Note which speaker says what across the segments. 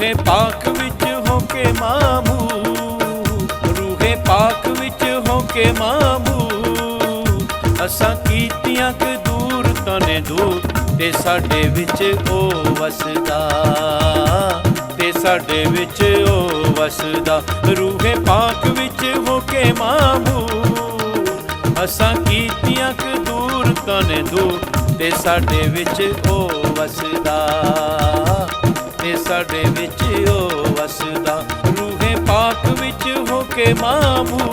Speaker 1: रूहे पाक विच होके मामू, रूहे पाक विच होके मामू। असां कीतियां क दूर तने दूर, ते साडे विच ओ वसदा, ते साडे विच ओ वसदा। रूहे पाक विच होके मामू, असां कीतियां क दूर तने दूर, ते साडे विच ओ वसदा, ते साडे विच ओ वसदा। रूहे पाक विच होके मामू।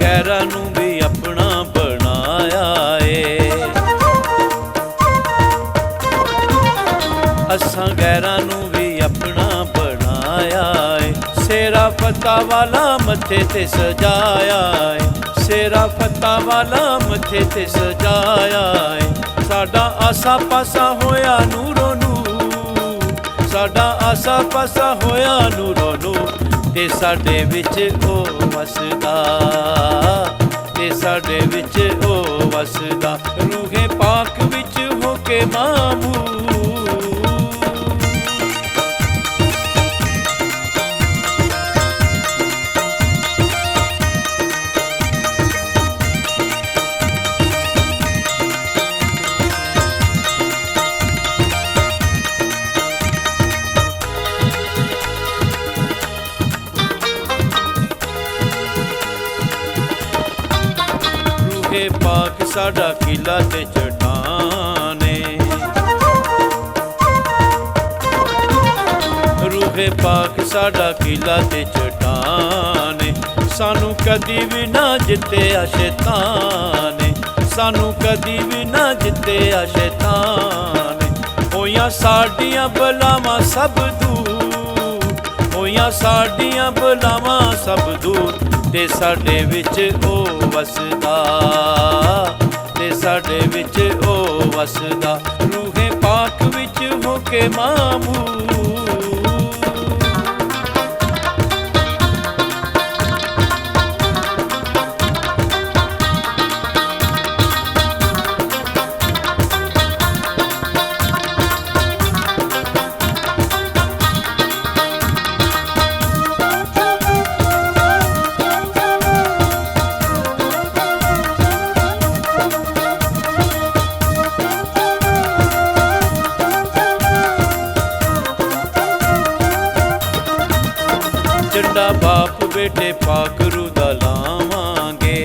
Speaker 1: गैरां नूं भी अपना बनाया ए, असां गैरां नूं भी अपना बनाया ए। सेरा फता वाला मथे ते सजाया ए, सेरा फता वाला मथे ते सजाया ए। साडा आसा पासा होया नूरो नूर, साडा आसा पासा होया नूरो नूर, ते साडे विच ओ वसदा, ते साडे विच ओ वसदा। रूहे पाक विच होके मामू। रूहे पाक साडा किला ते चट्टाने, रूहे पाक साडा किला ते चट्टाने। सानू कदी भी ना जित्तेआ शैताने, सानू कदी भी ना जित्तेआ शैताने। होइयां साडियां बलावां सब दूर, होइयां साडियां बलावां सब दूर, ते साडे विच ओ वसदा, ते साडे विच ओ वसदा। रूहे पाक विच होके मामू। झंडा बाप बेटे पाकरू दा लावांगे,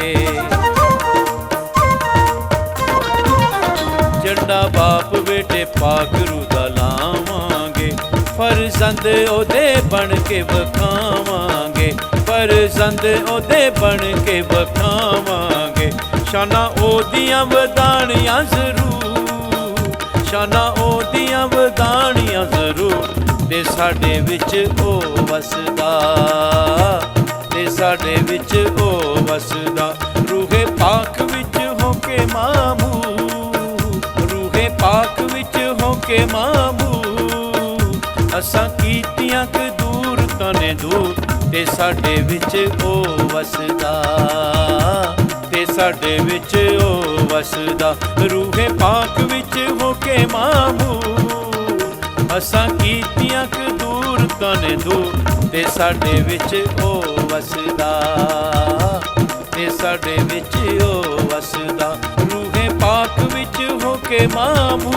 Speaker 1: झंडा बाप बेटे पाकरू दा लावांगे। फर्जंद ओदे बन के वखावांगे, फर्जंद ओदे बन के वखावांगे। शाना ओदियां वधाणियां जरूर, शाना ओदियां वधाणियां जरूर, ते साडे विच ओ वसदा, ते साडे विच ओ वसदा। रूहे पाक विच होके मामू, रूहे पाक विच होके मामू। असां कीतियां क दूर तने दूर, ते साडे विच ओ वसदा, ते साडे विच ओ वसदा। रूहे पाक विच होके मामू। असां कीतियां क दूर तने दूर, ते साडे विच ओ वसदा, ते साडे विच ओ वसदा। रूहे पाक विच होके मामू।